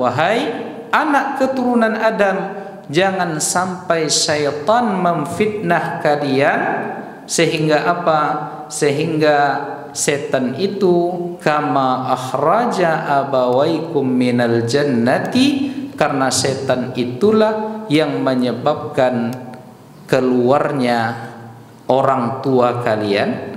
wahai anak keturunan Adam, jangan sampai syaitan memfitnah kalian sehingga apa? Sehingga setan itu kama akhraja abawaikum minal jannati, karena setan itulah yang menyebabkan keluarnya orang tua kalian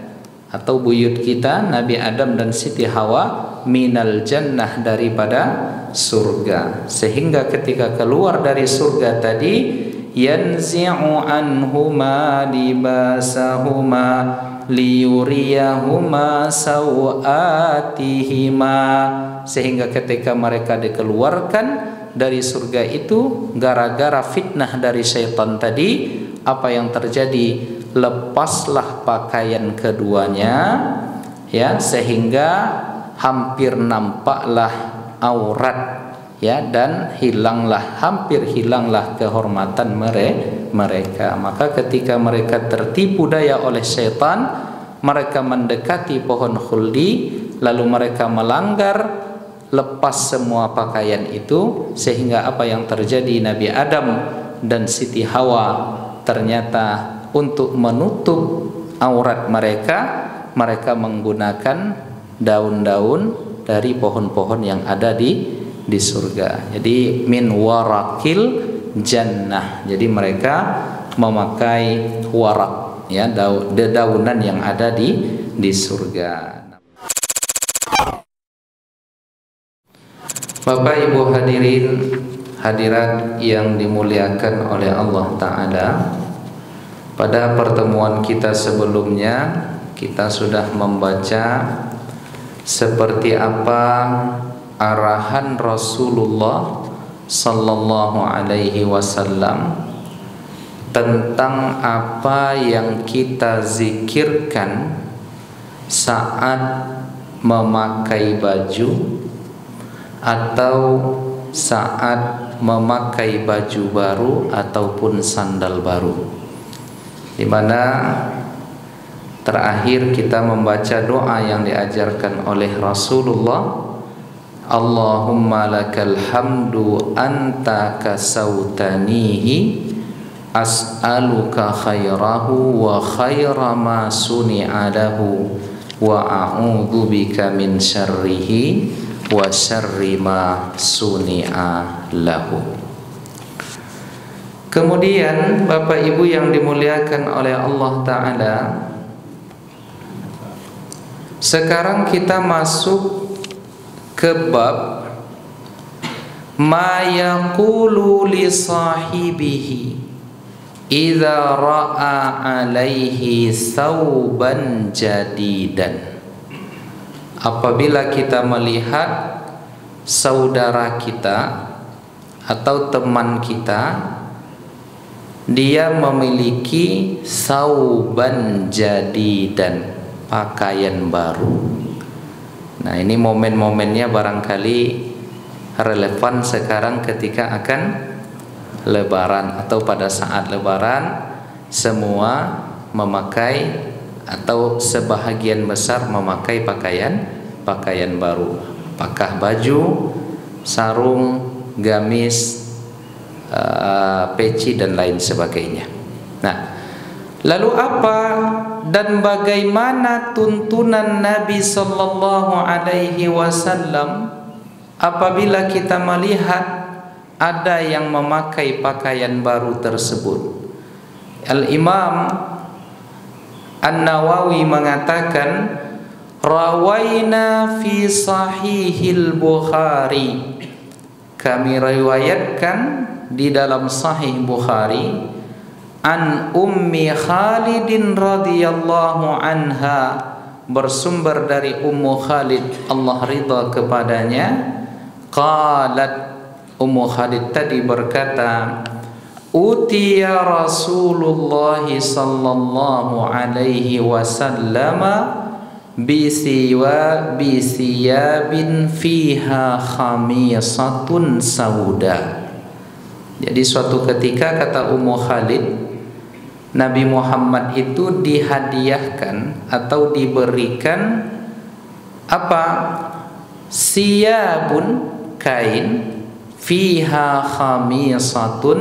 atau buyut kita Nabi Adam dan Siti Hawa minal jannah, daripada surga. Sehingga ketika keluar dari surga tadi, yanzi'u anhuma libasahuma liyuriyahuma sawatihima, sehingga ketika mereka dikeluarkan dari surga itu gara-gara fitnah dari syaitan tadi, apa yang terjadi? Lepaslah pakaian keduanya, ya, sehingga hampir nampaklah aurat, ya, dan hampir hilanglah kehormatan mereka. Maka ketika mereka tertipu daya oleh syaitan, mereka mendekati pohon khuldi, lalu mereka melanggar, lepas semua pakaian itu, sehingga apa yang terjadi? Nabi Adam dan Siti Hawa ternyata untuk menutup aurat mereka menggunakan daun-daun dari pohon-pohon yang ada di surga. Jadi min warakil jannah. Jadi mereka memakai warak, ya, dedaunan yang ada di surga. Bapak Ibu hadirin hadirat yang dimuliakan oleh Allah Ta'ala, pada pertemuan kita sebelumnya kita sudah membaca seperti apa arahan Rasulullah sallallahu alaihi wasallam tentang apa yang kita zikirkan saat memakai baju atau saat memakai baju baru ataupun sandal baru, di mana terakhir kita membaca doa yang diajarkan oleh Rasulullah, Allahumma lakal hamdu anta kasautanihi as'aluka khairahu wa khaira ma suni'a lahu wa a'udzu bika min syarrihi wa syarri ma suni'a lahu. Kemudian Bapak Ibu yang dimuliakan oleh Allah Ta'ala, sekarang kita masuk ke bab ma yaqulu li sahibihi idza ra'a alaihi thawban jadidan. Apabila kita melihat saudara kita atau teman kita, dia memiliki thawban jadidan, pakaian baru. Nah, ini momen-momennya barangkali relevan sekarang ketika akan Lebaran atau pada saat Lebaran, semua memakai atau sebahagian besar memakai pakaian baru, apakah baju, sarung, gamis, peci dan lain sebagainya. Nah, lalu apa dan bagaimana tuntunan Nabi sallallahu alaihi wasallam apabila kita melihat ada yang memakai pakaian baru tersebut? Al-Imam An-Nawawi mengatakan, rawaina fi sahihil Bukhari, kami riwayatkan di dalam Sahih Bukhari, an Ummi Khalidin radhiyallahu anha, bersumber dari Ummu Khalid, Allah ridha kepadanya, qalat, Ummu Khalid tadi berkata, utiya Rasulullah sallallahu alaihi wasallam bisiyabin fiha khamisatun sauda. Jadi suatu ketika, kata Ummu Khalid, Nabi Muhammad itu dihadiahkan atau diberikan apa? Siyabun, kain, fiha khamisatun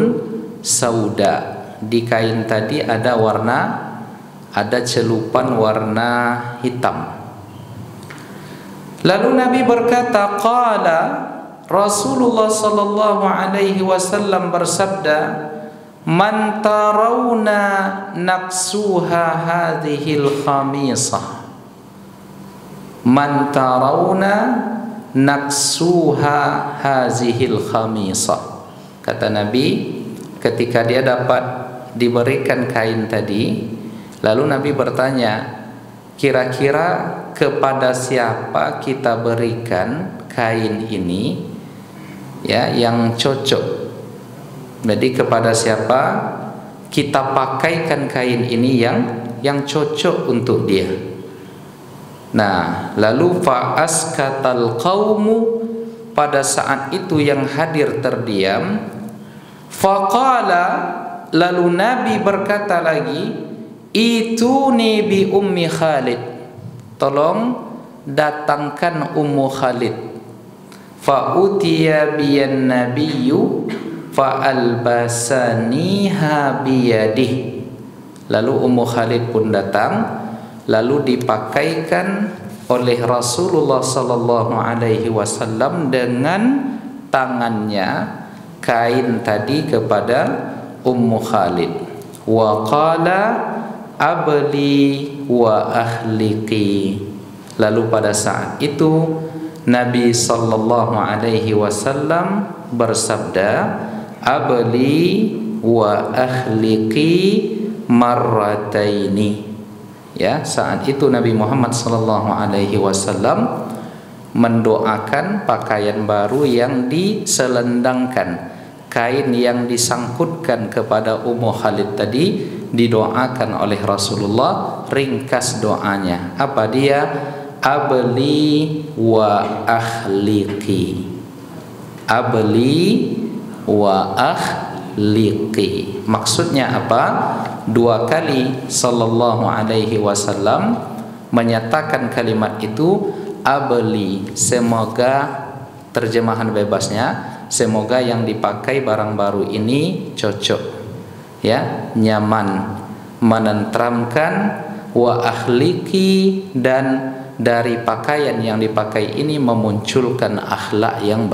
sauda. Di kain tadi ada celupan warna hitam. Lalu Nabi berkata, qala Rasulullah sallallahu alaihi wasallam bersabda, man tarawna naqsuha hadhil khamisah. Man tarawna naqsuha hadhil khamisah. Kata Nabi, ketika dia dapat diberikan kain tadi, lalu Nabi bertanya, kira-kira kepada siapa kita berikan kain ini, ya, yang cocok. Jadi kepada siapa kita pakaikan kain ini yang cocok untuk dia. Nah, lalu fa'askatal qaumu, pada saat itu yang hadir terdiam. Faqala, lalu Nabi berkata lagi, ituni bi ummi Khalid, tolong datangkan Ummu Khalid. Fa'utiya biyan nabiyyu fa'albasaniha biyadih. Lalu Ummu Khalid pun datang, lalu dipakaikan oleh Rasulullah sallallahu alaihi wasallam dengan tangannya kain tadi kepada Ummu Khalid. Wa qala abli wa ahliqi. Lalu pada saat itu Nabi sallallahu alaihi wasallam bersabda, abli wa ahliqi marrataini. Ya, saat itu Nabi Muhammad sallallahu alaihi wasallam mendoakan pakaian baru yang diselendangkan, kain yang disangkutkan kepada Ummu Khalid tadi didoakan oleh Rasulullah. Ringkas doanya, apa dia? Abli wa ahliqi. Abli wa ahliqi. Maksudnya apa? Dua kali sallallahu alaihi wasallam menyatakan kalimat itu, abli, semoga, terjemahan bebasnya, semoga yang dipakai barang baru ini cocok, ya, nyaman, menenteramkan. Wa ahliqi, dan dari pakaian yang dipakai ini memunculkan akhlak yang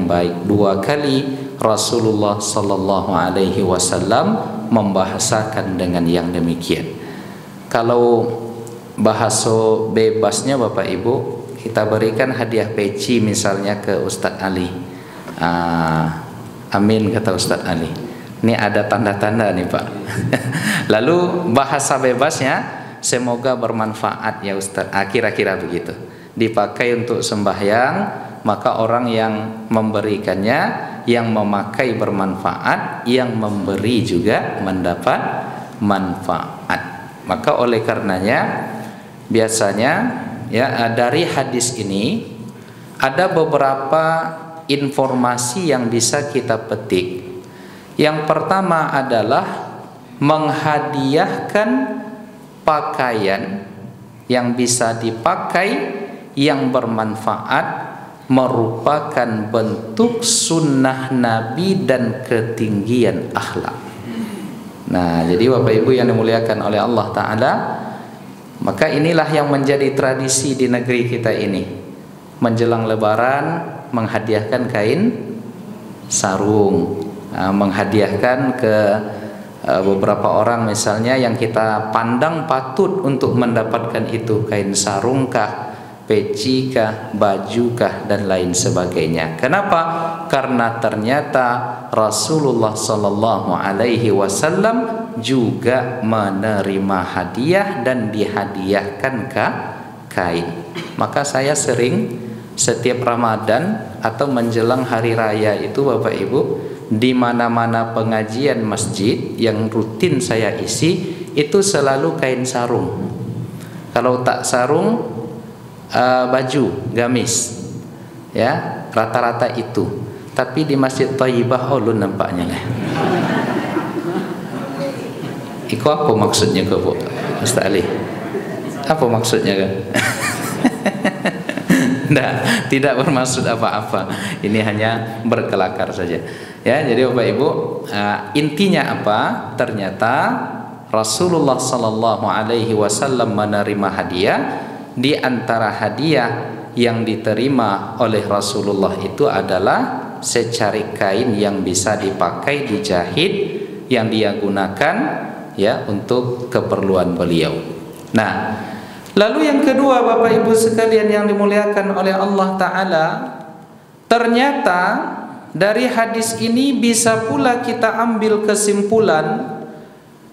baik. Dua kali Rasulullah sallallahu alaihi wasallam membahasakan dengan yang demikian. Kalau bahasa bebasnya Bapak Ibu, kita berikan hadiah peci misalnya ke Ustadz Ali. Amin, kata Ustadz Ali. Ini ada tanda-tanda nih Pak. Lalu bahasa bebasnya, semoga bermanfaat ya Ustadz. Kira-kira begitu. Dipakai untuk sembahyang, maka orang yang memberikannya, yang memakai bermanfaat, yang memberi juga mendapat manfaat. Maka oleh karenanya biasanya, ya, dari hadis ini ada beberapa informasi yang bisa kita petik. Yang pertama adalah menghadiahkan pakaian yang bisa dipakai, yang bermanfaat, merupakan bentuk sunnah Nabi dan ketinggian akhlak. Nah, jadi Bapak Ibu yang dimuliakan oleh Allah Ta'ala, maka inilah yang menjadi tradisi di negeri kita ini. Menjelang Lebaran menghadiahkan kain sarung, menghadiahkan ke beberapa orang misalnya yang kita pandang patut untuk mendapatkan itu, kain sarungkah, pecikah, bajukah, dan lain sebagainya. Kenapa? Karena ternyata Rasulullah sallallahu alaihi wasallam juga menerima hadiah dan dihadiahkan ke kain. Maka saya sering setiap Ramadan atau menjelang hari raya itu Bapak Ibu, di mana-mana pengajian masjid yang rutin saya isi itu selalu kain sarung. Kalau tak sarung, baju gamis, ya, rata-rata itu. Tapi di Masjid Thayyibah ulun nampaknya lah. Iku apa maksudnya ke Bu Ustaz Ali? Apa maksudnya kan? Nah, tidak bermaksud apa-apa. Ini hanya berkelakar saja. Ya, jadi Bapak Ibu, intinya apa? Ternyata Rasulullah sallallahu alaihi wasallam menerima hadiah. Di antara hadiah yang diterima oleh Rasulullah itu adalah secari kain yang bisa dipakai, dijahit, yang dia gunakan ya untuk keperluan beliau. Nah, lalu yang kedua Bapak Ibu sekalian yang dimuliakan oleh Allah Ta'ala, ternyata dari hadis ini bisa pula kita ambil kesimpulan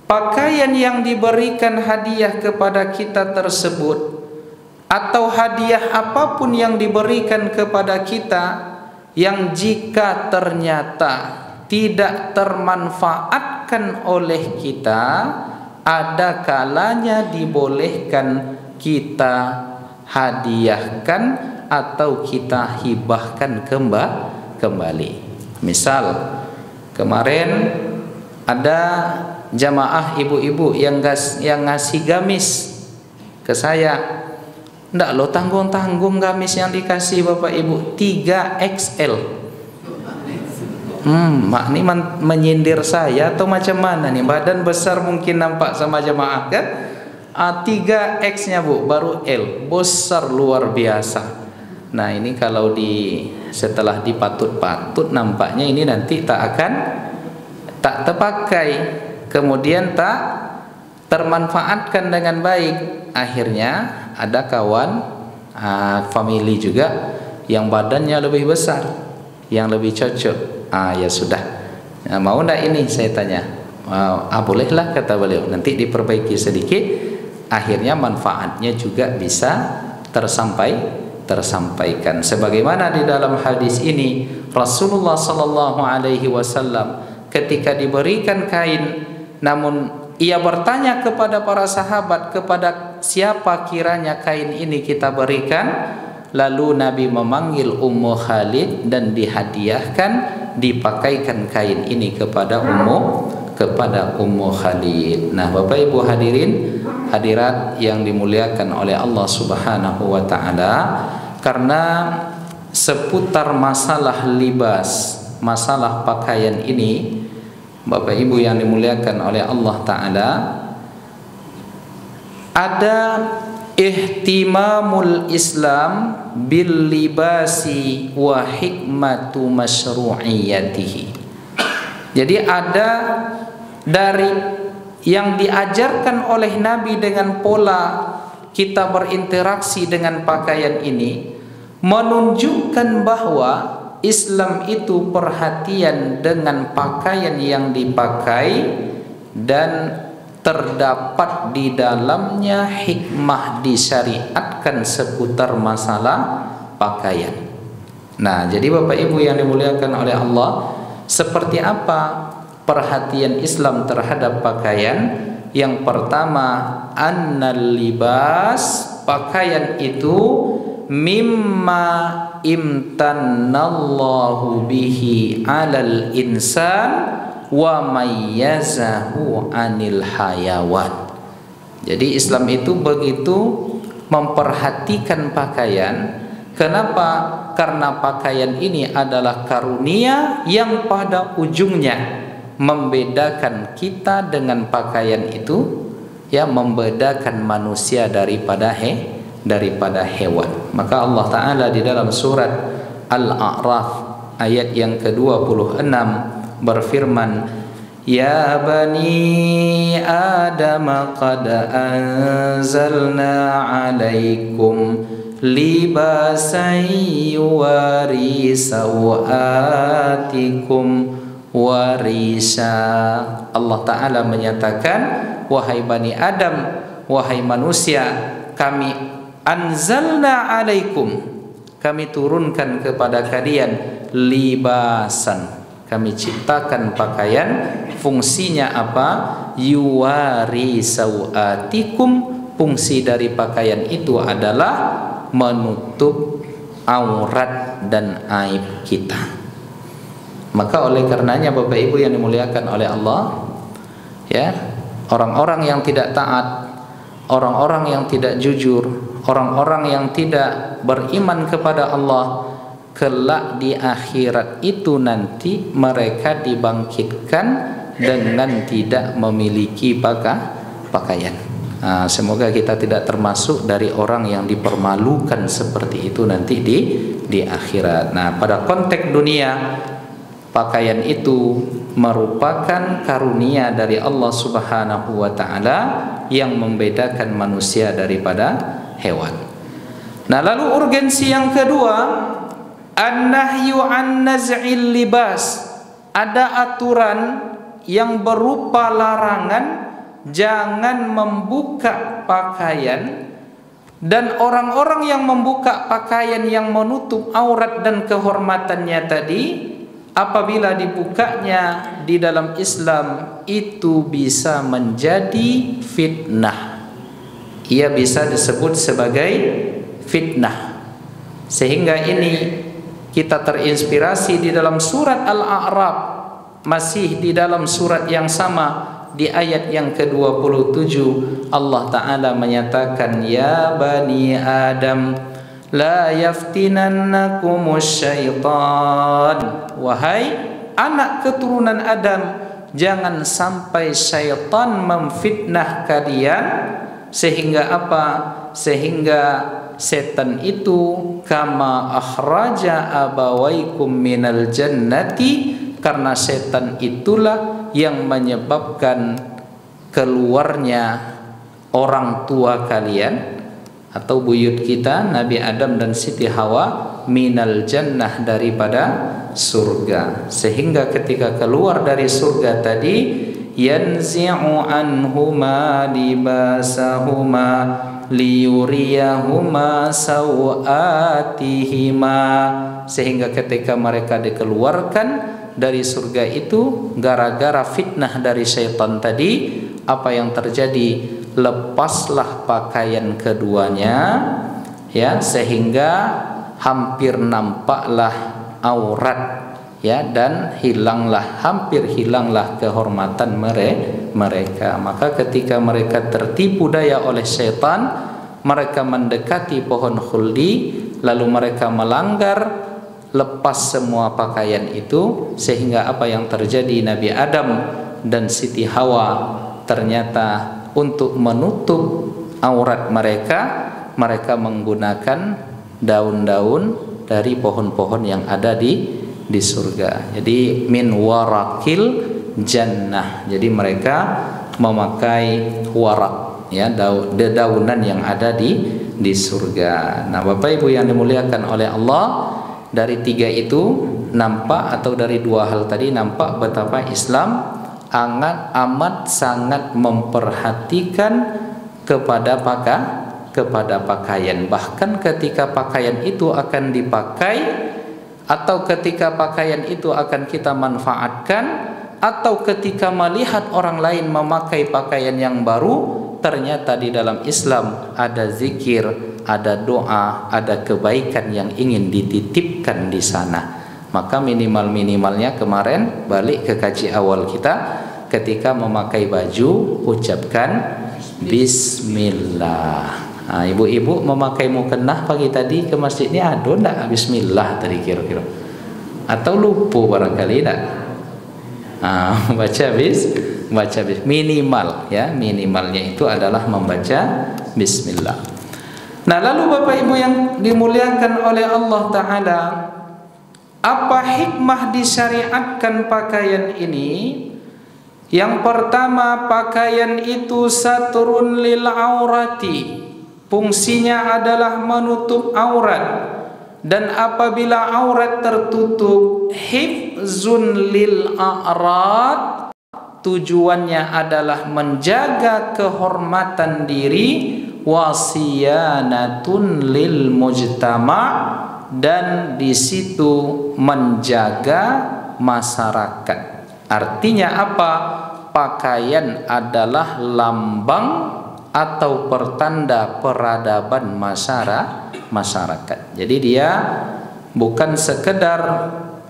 pakaian yang diberikan hadiah kepada kita tersebut atau hadiah apapun yang diberikan kepada kita yang jika ternyata tidak termanfaatkan oleh kita, ada kalanya dibolehkan kita hadiahkan atau kita hibahkan kembali. Misal kemarin ada jamaah ibu-ibu yang ngasih gamis ke saya. Ndak lo tanggung-tanggung gamis yang dikasih Bapak Ibu 3XL. Mak ini menyindir saya atau macam mana nih? Badan besar mungkin nampak sama jamaah kan? 3X nya Bu, baru L, besar luar biasa. Nah ini kalau setelah dipatut-patut nampaknya ini nanti tak terpakai, kemudian tak termanfaatkan dengan baik. Akhirnya ada kawan family juga yang badannya lebih besar, yang lebih cocok. Ya sudah, mau ndak ini saya tanya. Bolehlah kata beliau, nanti diperbaiki sedikit. Akhirnya manfaatnya juga bisa tersampaikan. Sebagaimana di dalam hadis ini Rasulullah sallallahu alaihi wasallam ketika diberikan kain, namun ia bertanya kepada para sahabat, kepada siapa kiranya kain ini kita berikan. Lalu Nabi memanggil Ummu Khalid dan dihadiahkan, dipakaikan kain ini kepada Ummu Khalid. Nah, Bapak Ibu hadirin hadirat yang dimuliakan oleh Allah Subhanahu wa taala, karena seputar masalah libas, masalah pakaian ini, Bapak Ibu yang dimuliakan oleh Allah Ta'ala, ada ihtimamul Islam bil libasi wa hikmatu masyru'iyatihi. Jadi ada dari yang diajarkan oleh Nabi dengan pola kita berinteraksi dengan pakaian ini, menunjukkan bahwa Islam itu perhatian dengan pakaian yang dipakai dan terdapat di dalamnya hikmah disyariatkan seputar masalah pakaian. Nah, jadi Bapak Ibu yang dimuliakan oleh Allah, seperti apa perhatian Islam terhadap pakaian? Yang pertama, annal libas, pakaian itu mimma imtannallahu bihi alal insan wa mayyazahu anil hayawan. Jadi Islam itu begitu memperhatikan pakaian. Kenapa? Karena pakaian ini adalah karunia yang pada ujungnya membedakan kita dengan pakaian itu, ya, membedakan manusia daripada hewan. Maka Allah Ta'ala di dalam surat Al-A'raf ayat yang ke-26 berfirman, Ya bani Adam qad anzalna alaikum libasan yuwari sawatikum warisa. Allah Ta'ala menyatakan, wahai bani Adam, wahai manusia, kami anzalna alaikum, kami turunkan kepada kalian libasan, kami ciptakan pakaian. Fungsinya apa? Yuwari sawatikum, fungsi dari pakaian itu adalah menutup aurat dan aib kita. Maka oleh karenanya Bapak Ibu yang dimuliakan oleh Allah, ya, orang-orang yang tidak taat, orang-orang yang tidak jujur, orang-orang yang tidak beriman kepada Allah, kelak di akhirat itu nanti mereka dibangkitkan dengan tidak memiliki pakaian. Semoga kita tidak termasuk dari orang yang dipermalukan seperti itu nanti di akhirat. Nah, pada konteks dunia, pakaian itu merupakan karunia dari Allah Subhanahu wa taala yang membedakan manusia daripada hewan. Nah, lalu urgensi yang kedua, an-nahyu an naz'il libas. Ada aturan yang berupa larangan jangan membuka pakaian, dan orang-orang yang membuka pakaian yang menutup aurat dan kehormatannya tadi, apabila dibukanya di dalam Islam itu bisa menjadi fitnah. Ia bisa disebut sebagai fitnah. Sehingga ini kita terinspirasi di dalam surat Al-A'raf, masih di dalam surat yang sama, di ayat yang ke-27 Allah Ta'ala menyatakan, ya bani Adam la yaftinannakumus syaitan. Wahai anak keturunan Adam, jangan sampai syaitan memfitnah kalian. Sehingga apa? Sehingga setan itu kama akhraja abawaikum minal jannati, karena setan itulah yang menyebabkan keluarnya orang tua kalian atau buyut kita Nabi Adam dan Siti Hawa minal jannah, daripada surga. Sehingga ketika keluar dari surga tadi, yanzi'u anhuma libasahuma liyuriyahuma sawatihima. Sehingga ketika mereka dikeluarkan dari surga itu gara-gara fitnah dari syaitan tadi, apa yang terjadi? Lepaslah pakaian keduanya, ya, sehingga hampir nampaklah aurat, ya, dan hampir hilanglah kehormatan mereka. Maka ketika mereka tertipu daya oleh syaitan, mereka mendekati pohon khuldi, lalu mereka melanggar, lepas semua pakaian itu. Sehingga apa yang terjadi? Nabi Adam dan Siti Hawa ternyata untuk menutup aurat mereka, mereka menggunakan daun-daun dari pohon-pohon yang ada di surga. Jadi min warakil jannah. Jadi mereka memakai warak, ya, dedaunan yang ada di surga. Nah, Bapak Ibu yang dimuliakan oleh Allah, dari tiga itu nampak, atau dari dua hal tadi nampak betapa Islam amat sangat memperhatikan kepada pakaian. Bahkan ketika pakaian itu akan dipakai, atau ketika pakaian itu akan kita manfaatkan, atau ketika melihat orang lain memakai pakaian yang baru, ternyata di dalam Islam ada zikir, ada doa, ada kebaikan yang ingin dititipkan di sana. Maka minimalnya kemarin balik ke kaji awal kita, ketika memakai baju ucapkan bismillah. Nah, ibu-ibu memakai mukennah pagi tadi ke masjid ini ada enggak bismillah tadi kira-kira? Atau lupa barangkali enggak? Baca minimal, ya, minimalnya itu adalah membaca bismillah. Nah, lalu Bapak Ibu yang dimuliakan oleh Allah Ta'ala, apa hikmah disyariatkan pakaian ini? Yang pertama, pakaian itu satrun lil aurati, fungsinya adalah menutup aurat. Dan apabila aurat tertutup, hifzun lil a'rad, tujuannya adalah menjaga kehormatan diri, wasiyanatun lil mujtama', dan di situ menjaga masyarakat. Artinya apa? Pakaian adalah lambang atau pertanda peradaban masyarakat. Jadi dia bukan sekedar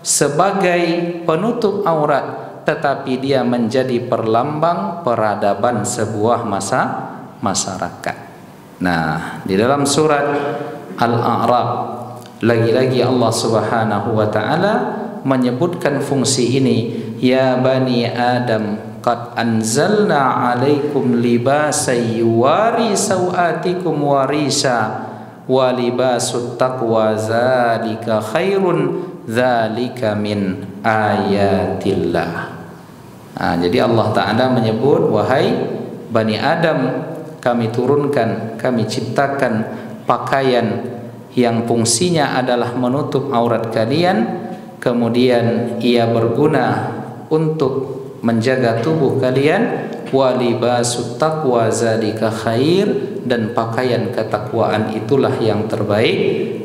sebagai penutup aurat, tetapi dia menjadi perlambang peradaban sebuah masyarakat. Nah, di dalam surat Al-A'raf lagi-lagi Allah Subhanahu wa taala menyebutkan fungsi ini, ya bani Adam qad anzalna 'alaikum libasan yuwari sawatikum warisa wa libasut taqwa zalika khairun zalika min ayatillah. Nah, jadi Allah taala menyebut, wahai bani Adam, kami turunkan, kami ciptakan pakaian yang fungsinya adalah menutup aurat kalian, kemudian ia berguna untuk menjaga tubuh kalian, wa libasut taqwa zalika khair, dan pakaian ketakwaan itulah yang terbaik,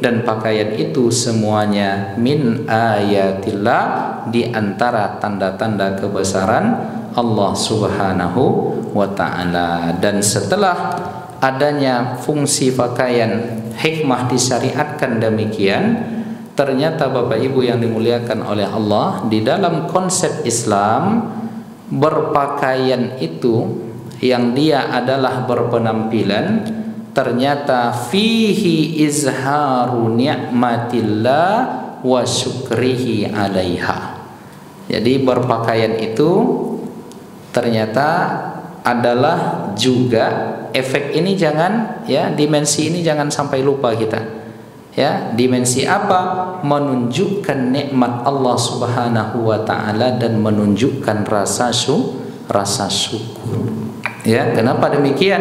dan pakaian itu semuanya min ayatillah, di antara tanda-tanda kebesaran Allah Subhanahu wa taala. Dan setelah adanya fungsi pakaian, hikmah disyariatkan demikian, ternyata Bapak Ibu yang dimuliakan oleh Allah, di dalam konsep Islam berpakaian itu yang dia adalah berpenampilan, ternyata fihi izharu ni'matillah wa syukrihi 'alaiha. Jadi berpakaian itu ternyata adalah juga efek ini, jangan ya, dimensi ini jangan sampai lupa kita. Ya, dimensi apa? Menunjukkan nikmat Allah Subhanahu wa taala dan menunjukkan rasa syukur. Ya, kenapa demikian?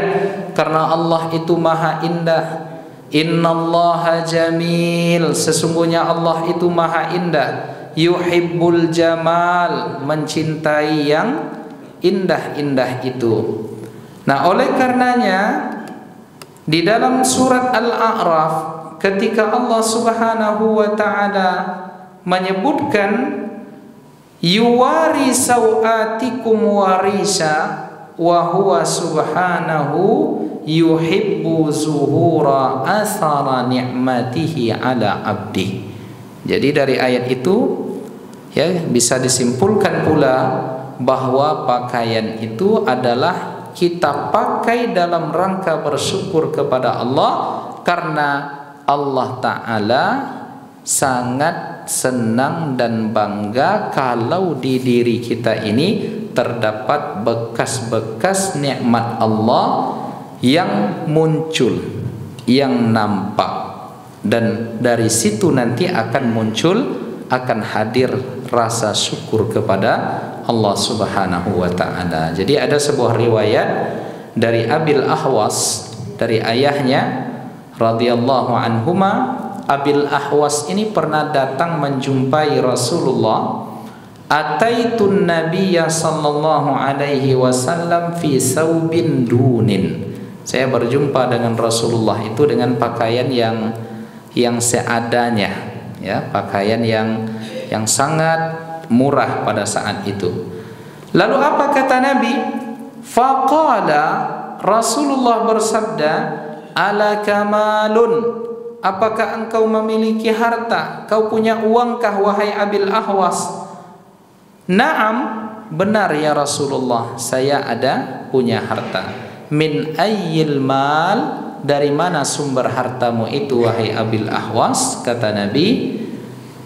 Karena Allah itu Maha Indah. Innallaha jamil, sesungguhnya Allah itu Maha Indah. Yuhibbul jamal, mencintai yang indah-indah itu. Nah, oleh karenanya di dalam surat Al-A'raf ketika Allah Subhanahu wa taala menyebutkan yuwari sawatikum warisa wa huwa subhanahu yuhibbu zuhura athara ni'matihi ala abdi. Jadi dari ayat itu ya bisa disimpulkan pula bahwa pakaian itu adalah kita pakai dalam rangka bersyukur kepada Allah, karena Allah Ta'ala sangat senang dan bangga kalau di diri kita ini terdapat bekas-bekas nikmat Allah yang muncul, yang nampak, dan dari situ nanti akan muncul, akan hadir rasa syukur kepada Allah Subhanahu wa taala. Jadi ada sebuah riwayat dari Abil Ahwas, dari ayahnya radhiyallahu anhuma. Abil Ahwas ini pernah datang menjumpai Rasulullah. Ataitun Nabiyya sallallahu alaihi wasallam fi saubin dunin. Saya berjumpa dengan Rasulullah itu dengan pakaian yang seadanya, ya, pakaian yang sangat murah pada saat itu. Lalu apa kata Nabi? Faqala, Rasulullah bersabda, ala kamalun, apakah engkau memiliki harta? Kau punya uangkah wahai Abil Ahwas? Naam, benar ya Rasulullah, saya ada punya harta. Min ayyil mal, dari mana sumber hartamu itu wahai Abil Ahwas? Kata Nabi.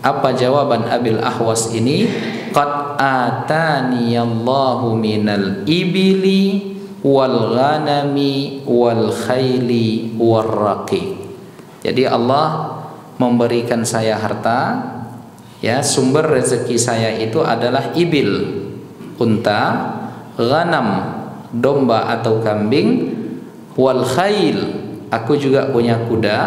Apa jawaban Abil Ahwas ini? Qad atani Allahu minal ibili wal ghanami wal khayli wal raqi. Jadi Allah memberikan saya harta, ya, sumber rezeki saya itu adalah ibil, unta, ghanam, domba atau kambing, wal khayl, aku juga punya kuda,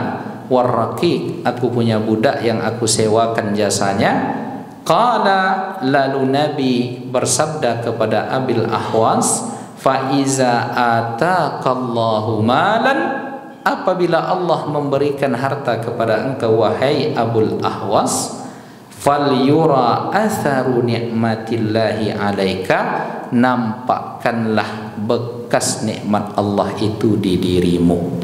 warraqiq, aku punya budak yang aku sewakan jasanya. Qala, lalu Nabi bersabda kepada Abil Ahwas, fa iza ataqallahu malan, apabila Allah memberikan harta kepada engkau wahai Abul Ahwas, fal yura atharu ni'matillahi alaika, nampakkanlah bekas nikmat Allah itu di dirimu.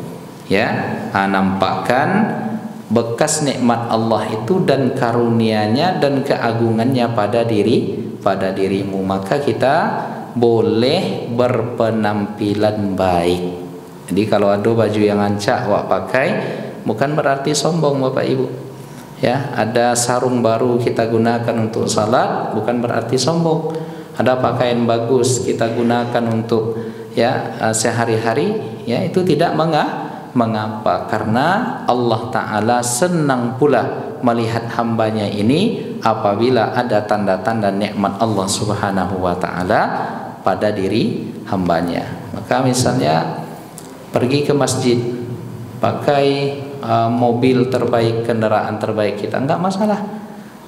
Ya, nampakkan bekas nikmat Allah itu dan karunia-Nya dan keagungannya pada dirimu, maka kita boleh berpenampilan baik. Jadi kalau ada baju yang ancak wak pakai, bukan berarti sombong Bapak Ibu. Ya, ada sarung baru kita gunakan untuk salat, bukan berarti sombong. Ada pakaian bagus kita gunakan untuk sehari-hari, ya itu tidak mengapa, karena Allah Ta'ala senang pula melihat hambanya ini apabila ada tanda-tanda nikmat Allah Subhanahu wa Ta'ala pada diri hambanya. Maka misalnya pergi ke masjid pakai mobil terbaik, kendaraan terbaik kita, enggak masalah,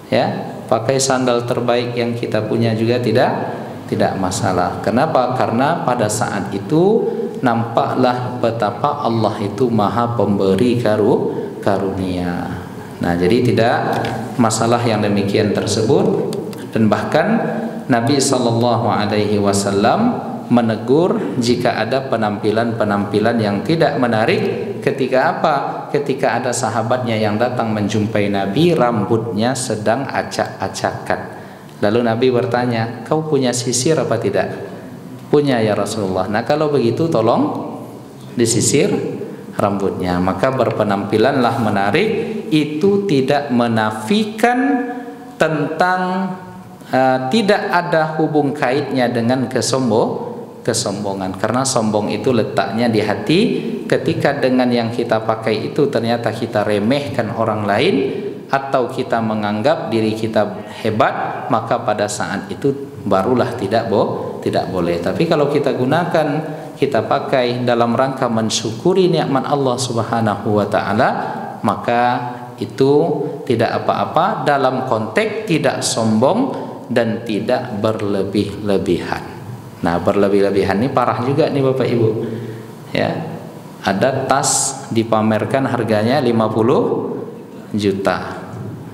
ya. Pakai sandal terbaik yang kita punya juga tidak masalah. Kenapa? Karena pada saat itu nampaklah betapa Allah itu maha pemberi karunia. Nah, jadi tidak masalah yang demikian tersebut. Dan bahkan Nabi SAW menegur jika ada penampilan-penampilan yang tidak menarik. Ketika apa? Ketika ada sahabatnya yang datang menjumpai Nabi, rambutnya sedang acak-acakan. Lalu Nabi bertanya, kau punya sisir apa tidak? Punya ya Rasulullah. Nah kalau begitu tolong disisir rambutnya. Maka berpenampilanlah menarik, itu tidak menafikan tentang tidak ada hubung kaitnya dengan kesombongan, karena sombong itu letaknya di hati. Ketika dengan yang kita pakai itu ternyata kita remehkan orang lain atau kita menganggap diri kita hebat, maka pada saat itu barulah tidak boleh. Tapi kalau kita gunakan, kita pakai dalam rangka mensyukuri nikmat Allah Subhanahu wa Ta'ala, maka itu tidak apa-apa dalam konteks tidak sombong dan tidak berlebih-lebihan. Nah, berlebih-lebihan ini parah juga nih Bapak Ibu. Ya. Ada tas dipamerkan harganya 50 juta.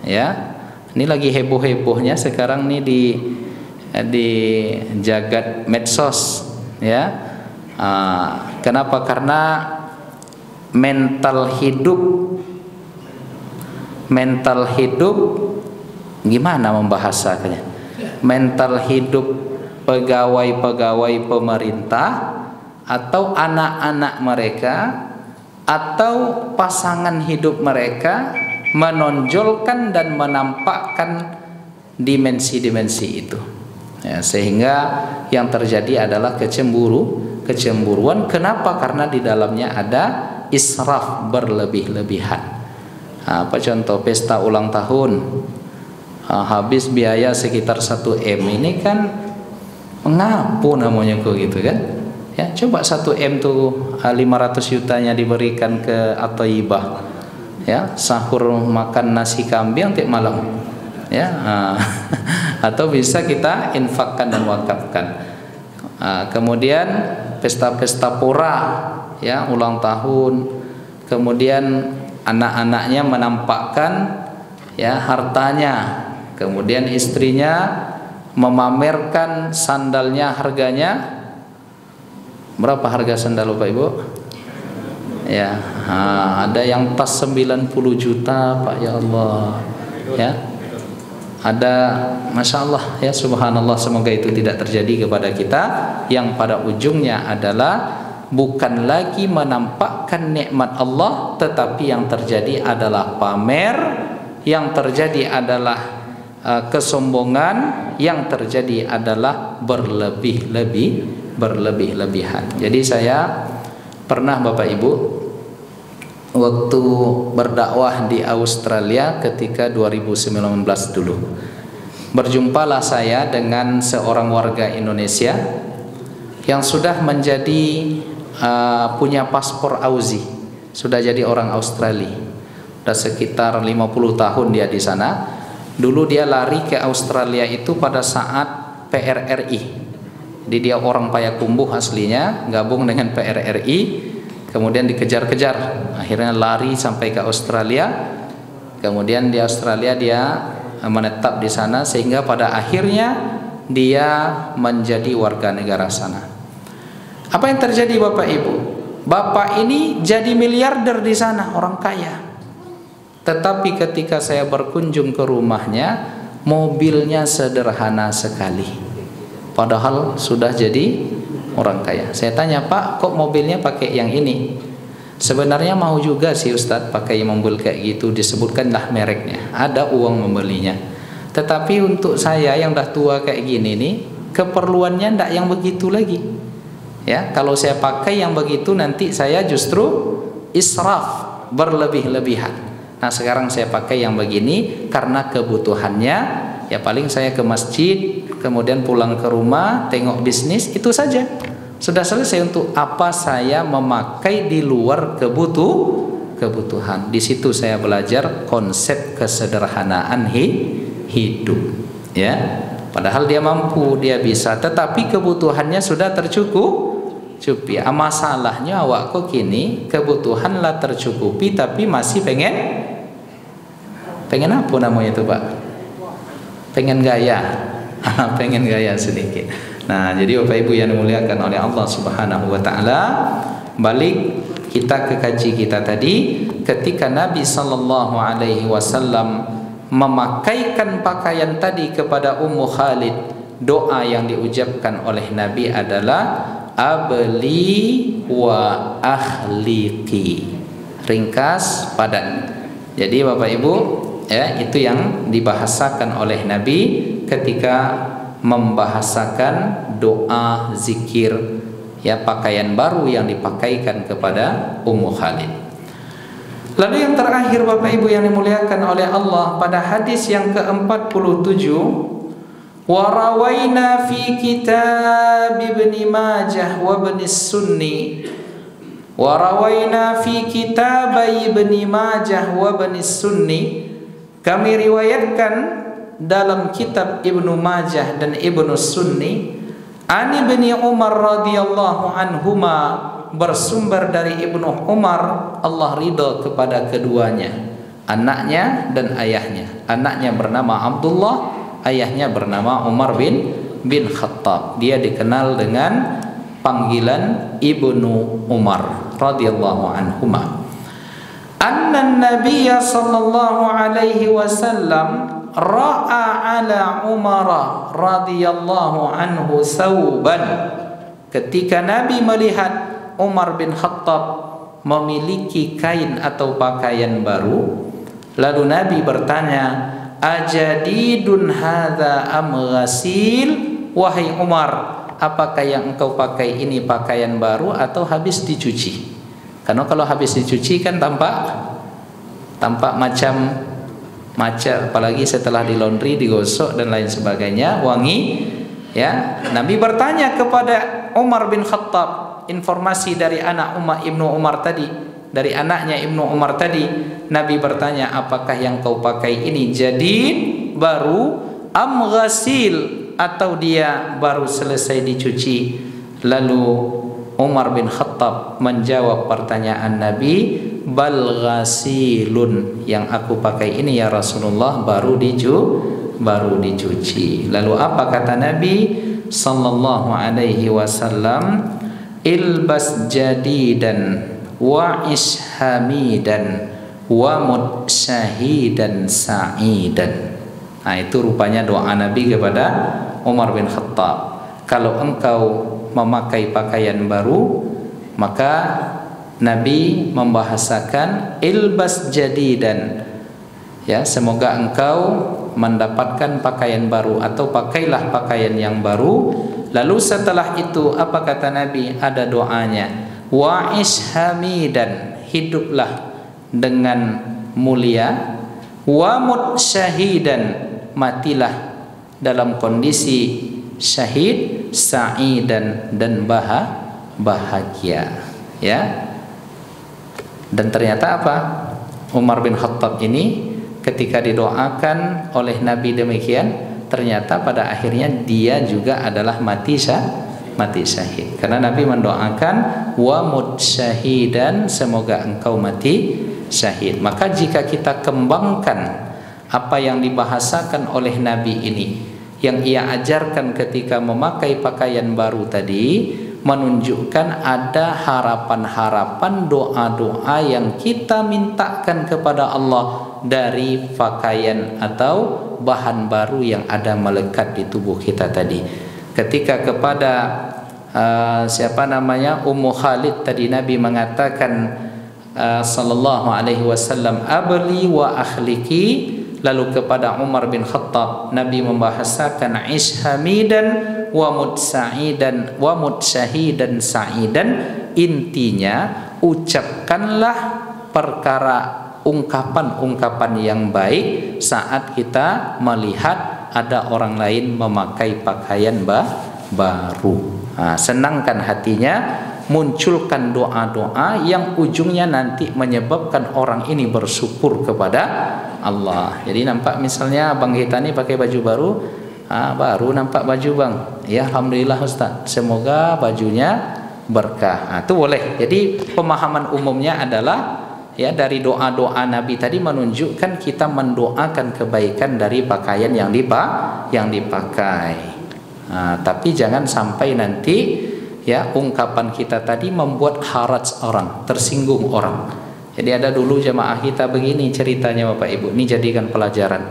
Ya. Ini lagi heboh-hebohnya sekarang nih di jagat medsos, ya. Kenapa? Karena mental hidup gimana membahasakannya? Mental hidup pegawai-pegawai pemerintah atau anak-anak mereka atau pasangan hidup mereka menonjolkan dan menampakkan dimensi-dimensi itu, ya, sehingga yang terjadi adalah kecemburuan. Kenapa? Karena di dalamnya ada israf, berlebih-lebihan. Apa contoh pesta ulang tahun, habis biaya sekitar 1 M, ini kan mengapu namanya kok gitu kan. Ya, coba 1 M tuh 500 jutanya diberikan ke At-Thayyibah, ya, sahur makan nasi kambing tiap malam, ya. Atau bisa kita infakkan dan wakafkan. Kemudian pesta-pesta pora, ya, ulang tahun, kemudian anak-anaknya menampakkan, ya, hartanya, kemudian istrinya memamerkan sandalnya, harganya berapa harga sandal Bapak Ibu? Ya, ada yang tas 90 juta Pak, ya Allah, ya. Ada, Masya Allah, ya, subhanallah. Semoga itu tidak terjadi kepada kita, yang pada ujungnya adalah bukan lagi menampakkan nikmat Allah, tetapi yang terjadi adalah pamer, yang terjadi adalah kesombongan, yang terjadi adalah berlebih-lebihan. Jadi saya pernah Bapak Ibu waktu berdakwah di Australia ketika 2019 dulu, berjumpalah saya dengan seorang warga Indonesia yang sudah menjadi punya paspor Aussie, sudah jadi orang Australia, sudah sekitar 50 tahun dia di sana. Dulu dia lari ke Australia itu pada saat PRRI. Jadi dia orang Payakumbuh aslinya, gabung dengan PRRI, kemudian dikejar-kejar, akhirnya lari sampai ke Australia. Kemudian di Australia dia menetap di sana, sehingga pada akhirnya dia menjadi warga negara sana. Apa yang terjadi Bapak Ibu? Bapak ini jadi miliarder di sana, orang kaya. Tetapi ketika saya berkunjung ke rumahnya, mobilnya sederhana sekali. Padahal sudah jadi orang kaya. Saya tanya, Pak, kok mobilnya pakai yang ini? Sebenarnya mau juga sih Ustadz pakai mobil kayak gitu, disebutkanlah mereknya, ada uang membelinya. Tetapi untuk saya yang dah tua kayak gini nih, keperluannya ndak yang begitu lagi. Ya, kalau saya pakai yang begitu nanti saya justru israf, berlebih-lebihan. Nah, sekarang saya pakai yang begini karena kebutuhannya. Ya paling saya ke masjid, kemudian pulang ke rumah, tengok bisnis, itu saja. Sudah selesai. Untuk apa saya memakai di luar kebutuhan? Di situ saya belajar konsep kesederhanaan hidup. Ya, padahal dia mampu, dia bisa, tetapi kebutuhannya sudah tercukupi. Masalahnya awak kok kini kebutuhan lah tercukupi, tapi masih pengen apa namanya itu Pak? Pengen gaya, pengen gaya sedikit. Nah, jadi Bapak Ibu yang dimuliakan oleh Allah Subhanahu wa taala, balik kita ke kaji kita tadi, ketika Nabi sallallahu alaihi wasallam memakaikan pakaian tadi kepada Ummu Khalid, doa yang diucapkan oleh Nabi adalah abli wa ahliqi. Ringkas, padat. Jadi Bapak Ibu, ya, itu yang dibahasakan oleh Nabi ketika membahasakan doa zikir, ya, pakaian baru yang dipakaikan kepada Ummu Khalid. Lalu yang terakhir Bapak Ibu yang dimuliakan oleh Allah, pada hadis yang ke-47, wa rawaina fi kitab Ibnu Majah wa Ibnu Sunni, wa rawaina fi kitab Ibnu Majah wa Ibnu Sunni, kami riwayatkan dalam kitab Ibnu Majah dan Ibnu Sunni, an Ibni Umar radhiyallahu anhuma, bersumber dari Ibnu Umar, Allah ridha kepada keduanya, anaknya dan ayahnya. Anaknya bernama Abdullah, ayahnya bernama Umar bin Khattab. Dia dikenal dengan panggilan Ibnu Umar radhiyallahu anhuma. Anna Nabiyya sallallahu alaihi wasallam ra'a ala Umar radhiyallahu anhu thawban. Ketika Nabi melihat Umar bin Khattab memiliki kain atau pakaian baru, lalu Nabi bertanya, ajadidun hadza am ghasil? Wahai Umar, apakah yang engkau pakai ini pakaian baru atau habis dicuci? Karena kalau habis dicuci kan tampak macam, apalagi setelah di laundry, digosok dan lain sebagainya, wangi. Ya, Nabi bertanya kepada Umar bin Khattab, informasi dari anak Ibnu Umar tadi, dari anaknya Ibnu Umar tadi. Nabi bertanya, apakah yang kau pakai ini jadid, baru, am ghasil, atau dia baru selesai dicuci? Lalu Umar bin Khattab menjawab pertanyaan Nabi, bal ghasilun, yang aku pakai ini ya Rasulullah baru dicuci. Lalu apa kata Nabi sallallahu alaihi wasallam? Ilbas jadidan wa ishamidan wa mutsyahidan sa'idan. Nah, itu rupanya doa Nabi kepada Umar bin Khattab. Kalau engkau memakai pakaian baru, maka Nabi membahasakan ilbas jadidan, ya, semoga engkau mendapatkan pakaian baru atau pakailah pakaian yang baru. Lalu setelah itu apa kata Nabi? Ada doanya, wa ishamidan, hiduplah dengan mulia, wa mutsyahidan, matilah dalam kondisi syahid, sa'idan, dan bahagia. Ya. Dan ternyata apa? Umar bin Khattab ini ketika didoakan oleh Nabi demikian, ternyata pada akhirnya dia juga adalah mati syahid. Karena Nabi mendoakan wa mutsyahidan, semoga engkau mati syahid. Maka jika kita kembangkan apa yang dibahasakan oleh Nabi ini, yang ia ajarkan ketika memakai pakaian baru tadi, menunjukkan ada harapan-harapan, doa-doa yang kita mintakan kepada Allah dari pakaian atau bahan baru yang ada melekat di tubuh kita tadi. Ketika kepada siapa namanya, Ummu Khalid tadi Nabi mengatakan sallallahu alaihi wasallam, abli wa akhliki. Lalu kepada Umar bin Khattab Nabi membahasakan ish hamidan wa mutsa'idan wa mutsyahidan sa'idan. Intinya ucapkanlah perkara ungkapan-ungkapan yang baik saat kita melihat ada orang lain memakai pakaian baru. Senangkan hatinya, munculkan doa-doa yang ujungnya nanti menyebabkan orang ini bersyukur kepada Allah. Jadi nampak misalnya Bang kita ini pakai baju baru, baru nampak baju Bang, ya alhamdulillah Ustaz, semoga bajunya berkah. Itu boleh. Jadi pemahaman umumnya adalah ya dari doa-doa Nabi tadi menunjukkan kita mendoakan kebaikan dari pakaian yang dipakai. Tapi jangan sampai nanti ya ungkapan kita tadi membuat haraj orang, tersinggung orang. Jadi ada dulu jamaah kita begini ceritanya Bapak Ibu, ini jadikan pelajaran.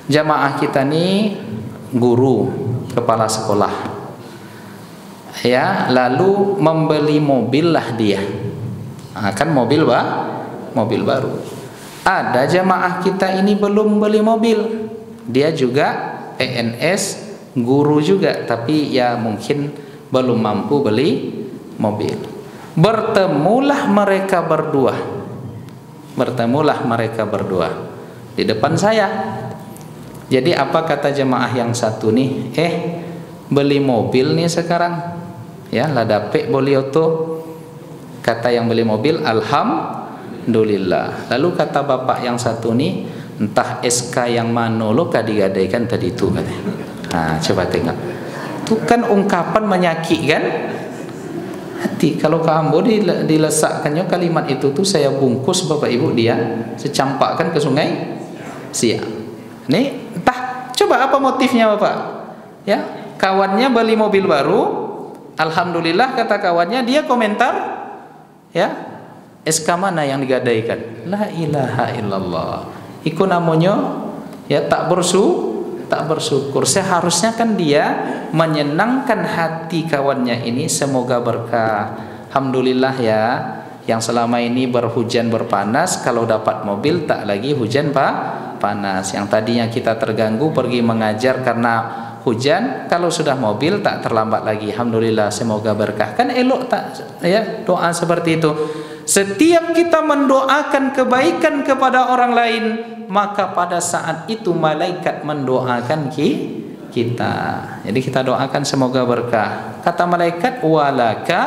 Jamaah kita nih guru, kepala sekolah, ya, lalu membeli mobil lah dia, kan mobil baru. Ada jamaah kita ini belum beli mobil, dia juga PNS, guru juga, tapi ya mungkin belum mampu beli mobil. Bertemulah mereka berdua di depan saya. Jadi apa kata jemaah yang satu nih, beli mobil nih sekarang, ya ladape boleh tuh. Kata yang beli mobil, alhamdulillah. Lalu kata bapak yang satu nih, entah SK yang mana lo kadigadaikan tadi itu katanya. Coba tengok, itu kan ungkapan menyakitkan hati. Kalau kamu dilesakkannya kalimat itu tuh saya bungkus Bapak Ibu, dia secampakkan ke sungai Siak. Nih entah, coba apa motifnya Bapak? Ya, kawannya beli mobil baru, alhamdulillah kata kawannya, dia komentar, ya SK mana yang digadaikan? La ilaha illallah. Iku namanya ya tak bersyukur. Seharusnya kan dia menyenangkan hati kawannya ini, semoga berkah. Alhamdulillah ya, yang selama ini berhujan berpanas, kalau dapat mobil tak lagi hujan panas. Yang tadinya kita terganggu pergi mengajar karena hujan, kalau sudah mobil tak terlambat lagi. Alhamdulillah, semoga berkah. Kan elok tak ya doa seperti itu. Setiap kita mendoakan kebaikan kepada orang lain, maka pada saat itu malaikat mendoakan kita. Jadi kita doakan semoga berkah. Kata malaikat, walaka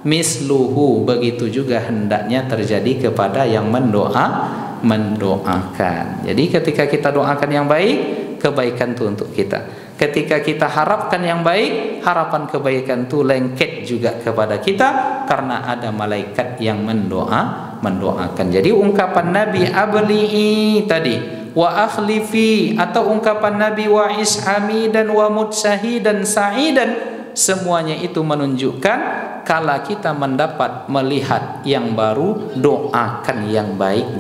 misluhu. Begitu juga hendaknya terjadi kepada yang mendoakan. Jadi ketika kita doakan yang baik, kebaikan itu untuk kita. Ketika kita harapkan yang baik, harapan kebaikan itu lengket juga kepada kita, karena ada malaikat yang mendoakan. Jadi ungkapan Nabi abli'i tadi, wa akhlifi, atau ungkapan Nabi wa ishamidan wa mutsahidan sa'idan, semuanya itu menunjukkan kala kita melihat yang baru, doakan yang baik,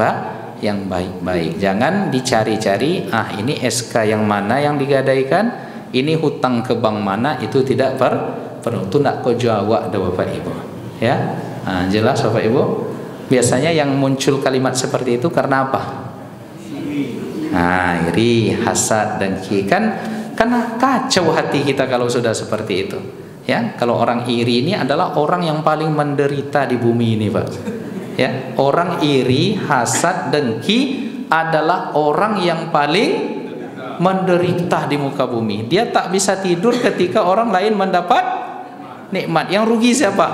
yang baik-baik. Jangan dicari-cari, ini SK yang mana yang digadaikan, ini hutang ke bank mana, itu tidak perlu. Itu nak kau jawab dah Bapak Ibu. Ya, jelas Bapak Ibu. Biasanya yang muncul kalimat seperti itu karena apa? Iri, hasad, dan karena kacau hati kita kalau sudah seperti itu. Ya, kalau orang iri ini adalah orang yang paling menderita di bumi ini, Pak. Ya, orang iri, hasad, dengki adalah orang yang paling menderita di muka bumi. Dia tak bisa tidur ketika orang lain mendapat nikmat. Yang rugi siapa?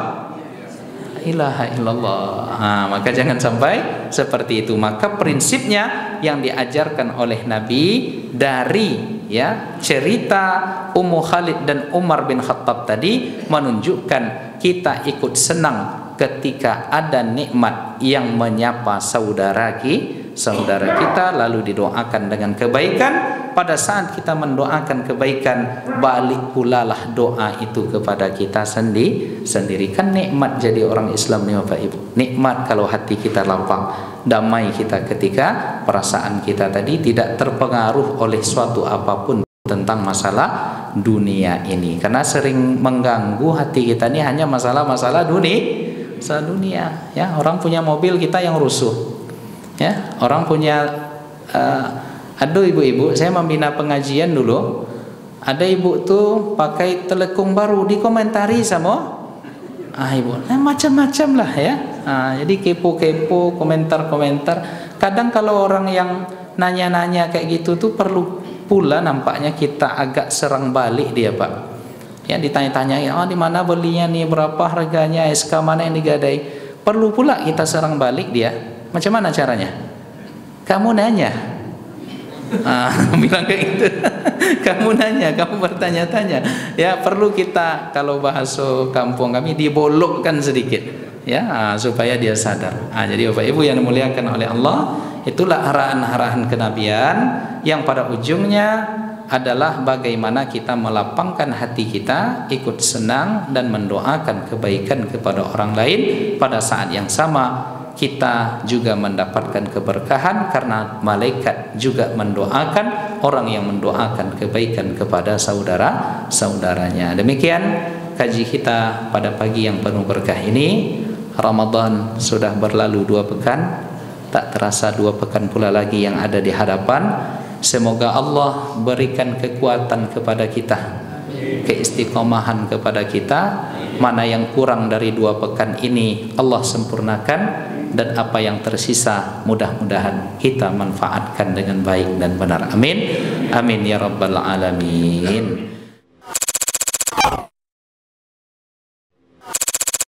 Ilaha illallah. Maka jangan sampai seperti itu. Maka prinsipnya yang diajarkan oleh Nabi dari ya cerita Ummu Khalid dan Umar bin Khattab tadi menunjukkan kita ikut senang ketika ada nikmat yang menyapa saudara kita, lalu didoakan dengan kebaikan. Pada saat kita mendoakan kebaikan, balik pula lah doa itu kepada kita sendiri. Kan nikmat jadi orang Islam nih Bapak Ibu. Nikmat kalau hati kita lapang, damai kita ketika perasaan kita tadi tidak terpengaruh oleh suatu apapun. tentang masalah dunia ini, karena sering mengganggu hati kita ini hanya masalah-masalah dunia ya. Orang punya mobil kita yang rusuh ya, orang punya aduh ibu-ibu, saya membina pengajian dulu, ada ibu tuh pakai telekung baru, dikomentari sama ibu, macam-macam lah ya. Jadi kepo-kepo, komentar-komentar. Kadang kalau orang yang nanya-nanya kayak gitu tuh perlu pula nampaknya kita agak serang balik dia, Pak. Ya, ditanya-tanya, di mana belinya nih, berapa harganya, SK mana yang digadai. Perlu pula kita serang balik dia. Macam mana caranya? Kamu nanya. Bilang kayak gitu. Kamu nanya, kamu bertanya-tanya. Ya, perlu kita, kalau bahasa kampung kami, dibolokkan sedikit ya, supaya dia sadar. Jadi Bapak Ibu yang dimuliakan oleh Allah, itulah arahan-arahan kenabian yang pada ujungnya adalah bagaimana kita melapangkan hati kita, ikut senang dan mendoakan kebaikan kepada orang lain. Pada saat yang sama kita juga mendapatkan keberkahan karena malaikat juga mendoakan orang yang mendoakan kebaikan kepada saudara-saudaranya. Demikian kaji kita pada pagi yang penuh berkah ini. Ramadan sudah berlalu 2 pekan, tak terasa 2 pekan pula lagi yang ada di hadapan. Semoga Allah berikan kekuatan kepada kita, keistiqomahan kepada kita. Mana yang kurang dari 2 pekan ini Allah sempurnakan, dan apa yang tersisa mudah-mudahan kita manfaatkan dengan baik dan benar. Amin, amin ya rabbal alamin.